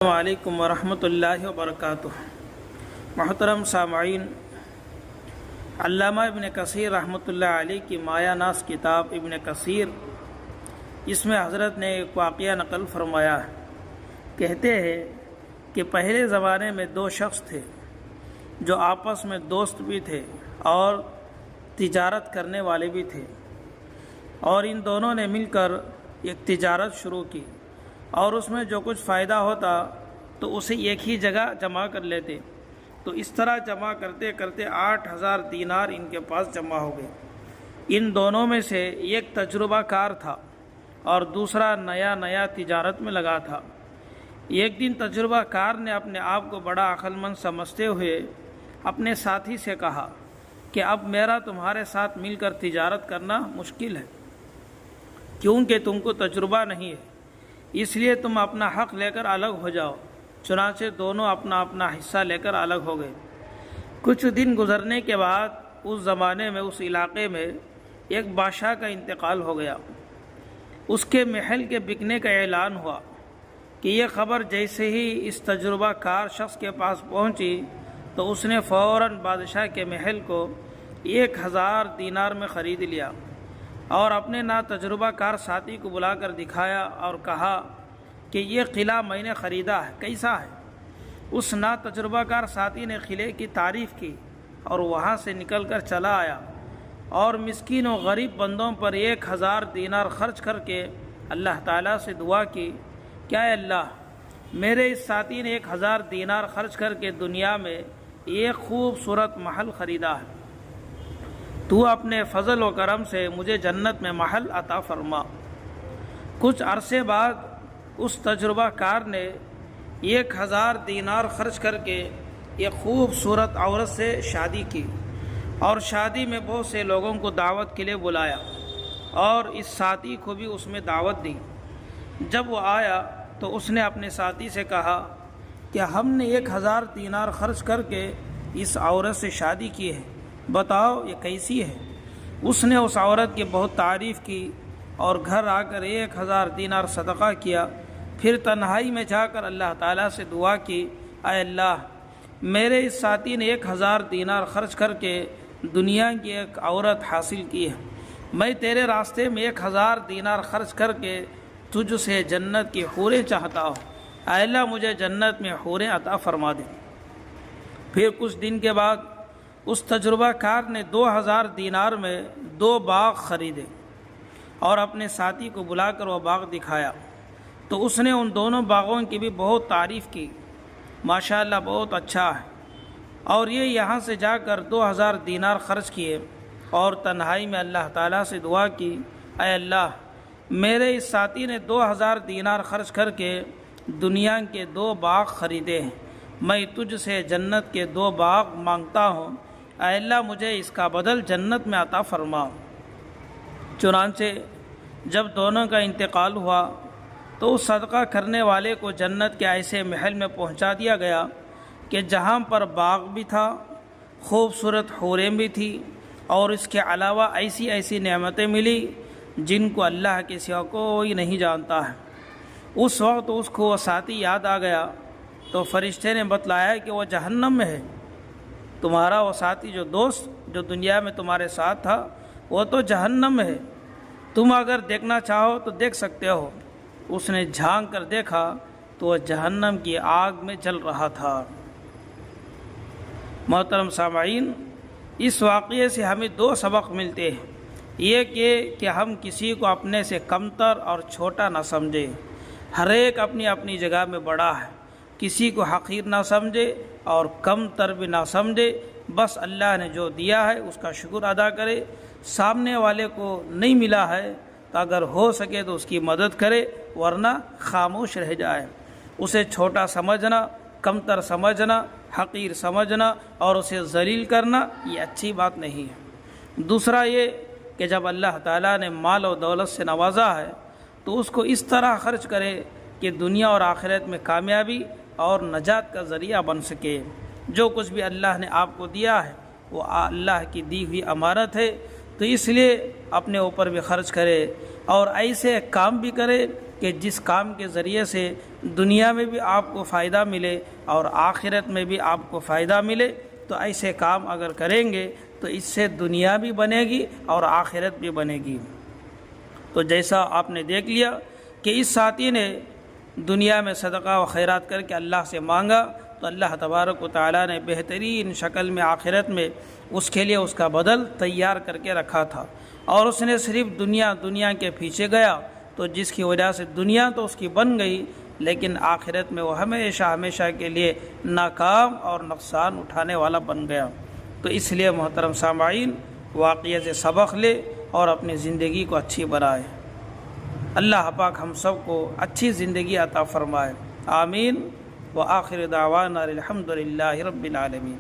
السلام علیکم ورحمۃ اللہ وبرکاتہ۔ محترم سامعین، علامہ ابن کثیر رحمۃ اللہ علیہ کی مایہ ناز کتاب ابن کثیر، اس میں حضرت نے ایک واقعہ نقل فرمایا ہے۔ کہتے ہیں کہ پہلے زمانے میں دو شخص تھے جو آپس میں دوست بھی تھے اور تجارت کرنے والے بھی تھے، اور ان دونوں نے مل کر ایک تجارت شروع کی، اور اس میں جو کچھ فائدہ ہوتا تو اسے ایک ہی جگہ جمع کر لیتے۔ تو اس طرح جمع کرتے کرتے 8,000 دینار ان کے پاس جمع ہو گئے۔ ان دونوں میں سے ایک تجربہ کار تھا اور دوسرا نیا تجارت میں لگا تھا۔ ایک دن تجربہ کار نے اپنے آپ کو بڑا عقل مند سمجھتے ہوئے اپنے ساتھی سے کہا کہ اب میرا تمہارے ساتھ مل کر تجارت کرنا مشکل ہے، کیونکہ تم کو تجربہ نہیں ہے، اس لیے تم اپنا حق لے کر الگ ہو جاؤ۔ چنانچہ دونوں اپنا اپنا حصہ لے کر الگ ہو گئے۔ کچھ دن گزرنے کے بعد اس زمانے میں اس علاقے میں ایک بادشاہ کا انتقال ہو گیا۔ اس کے محل کے بکنے کا اعلان ہوا کہ یہ خبر جیسے ہی اس تجربہ کار شخص کے پاس پہنچی تو اس نے فوراً بادشاہ کے محل کو 1,000 دینار میں خرید لیا، اور اپنے تجربہ کار ساتھی کو بلا کر دکھایا اور کہا کہ یہ قلعہ میں نے خریدا ہے، کیسا ہے؟ اس تجربہ کار ساتھی نے قلعے کی تعریف کی اور وہاں سے نکل کر چلا آیا، اور مسکین و غریب بندوں پر 1,000 دینار خرچ کر کے اللہ تعالیٰ سے دعا کی کہ اے اللہ، میرے اس ساتھی نے 1,000 دینار خرچ کر کے دنیا میں ایک خوبصورت محل خریدا ہے، تو اپنے فضل و کرم سے مجھے جنت میں محل عطا فرما۔ کچھ عرصے بعد اس تجربہ کار نے 1,000 دینار خرچ کر کے ایک خوبصورت عورت سے شادی کی، اور شادی میں بہت سے لوگوں کو دعوت کے لیے بلایا، اور اس ساتھی کو بھی اس میں دعوت دی۔ جب وہ آیا تو اس نے اپنے ساتھی سے کہا کہ ہم نے 1,000 دینار خرچ کر کے اس عورت سے شادی کی ہے، بتاؤ یہ کیسی ہے؟ اس نے اس عورت کی بہت تعریف کی اور گھر آ کر 1,000 دینار صدقہ کیا، پھر تنہائی میں جا کر اللہ تعالیٰ سے دعا کی، اے اللہ، میرے اس ساتھی نے 1,000 دینار خرچ کر کے دنیا کی ایک عورت حاصل کی ہے، میں تیرے راستے میں 1,000 دینار خرچ کر کے تجھ سے جنت کی حوریں چاہتا ہوں، اے اللہ مجھے جنت میں حوریں عطا فرما دے۔ پھر کچھ دن کے بعد اس تجربہ کار نے 2,000 دینار میں 2 باغ خریدے اور اپنے ساتھی کو بلا کر وہ باغ دکھایا، تو اس نے ان دونوں باغوں کی بھی بہت تعریف کی، ماشاءاللہ بہت اچھا ہے، اور یہ یہاں سے جا کر 2,000 دینار خرچ کیے اور تنہائی میں اللہ تعالیٰ سے دعا کی، اے اللہ، میرے اس ساتھی نے 2,000 دینار خرچ کر کے دنیا کے 2 باغ خریدے ہیں، میں تجھ سے جنت کے 2 باغ مانگتا ہوں، اے اللہ مجھے اس کا بدل جنت میں عطا فرما۔ چنانچہ جب دونوں کا انتقال ہوا تو اس صدقہ کرنے والے کو جنت کے ایسے محل میں پہنچا دیا گیا کہ جہاں پر باغ بھی تھا، خوبصورت حوریں بھی تھی، اور اس کے علاوہ ایسی نعمتیں ملی جن کو اللہ کے سوا کوئی نہیں جانتا ہے۔ اس وقت اس کو وہ ساتھی یاد آ گیا تو فرشتے نے بتلایا کہ وہ جہنم میں ہے، تمہارا وہ ساتھی جو دوست جو دنیا میں تمہارے ساتھ تھا وہ تو جہنم میں ہے، تم اگر دیکھنا چاہو تو دیکھ سکتے ہو۔ اس نے جھانک کر دیکھا تو وہ جہنم کی آگ میں جل رہا تھا۔ محترم سامعین، اس واقعے سے ہمیں 2 سبق ملتے ہیں۔ ایک یہ کہ ہم کسی کو اپنے سے کمتر اور چھوٹا نہ سمجھیں، ہر ایک اپنی اپنی جگہ میں بڑا ہے، کسی کو حقیر نہ سمجھے اور کم تر بھی نہ سمجھے، بس اللہ نے جو دیا ہے اس کا شکر ادا کرے۔ سامنے والے کو نہیں ملا ہے تو اگر ہو سکے تو اس کی مدد کرے، ورنہ خاموش رہ جائے۔ اسے چھوٹا سمجھنا، کمتر سمجھنا، حقیر سمجھنا اور اسے ذلیل کرنا یہ اچھی بات نہیں ہے۔ دوسرا یہ کہ جب اللہ تعالیٰ نے مال و دولت سے نوازا ہے تو اس کو اس طرح خرچ کرے کہ دنیا اور آخرت میں کامیابی اور نجات کا ذریعہ بن سکے۔ جو کچھ بھی اللہ نے آپ کو دیا ہے وہ اللہ کی دی ہوئی امانت ہے، تو اس لیے اپنے اوپر بھی خرچ کرے اور ایسے کام بھی کرے کہ جس کام کے ذریعے سے دنیا میں بھی آپ کو فائدہ ملے اور آخرت میں بھی آپ کو فائدہ ملے، تو ایسے کام اگر کریں گے تو اس سے دنیا بھی بنے گی اور آخرت بھی بنے گی۔ تو جیسا آپ نے دیکھ لیا کہ اس ساتھی نے دنیا میں صدقہ و خیرات کر کے اللہ سے مانگا، تو اللہ تبارک و تعالیٰ نے بہترین شکل میں آخرت میں اس کے لیے اس کا بدل تیار کر کے رکھا تھا۔ اور اس نے صرف دنیا کے پیچھے گیا، تو جس کی وجہ سے دنیا تو اس کی بن گئی، لیکن آخرت میں وہ ہمیشہ کے لیے ناکام اور نقصان اٹھانے والا بن گیا۔ تو اس لیے محترم سامعین، واقعے سے سبق لے اور اپنی زندگی کو اچھی بنائے۔ اللہ پاک ہم سب کو اچھی زندگی عطا فرمائے، آمین۔ وآخر دعوانا الحمد للہ رب العالمین۔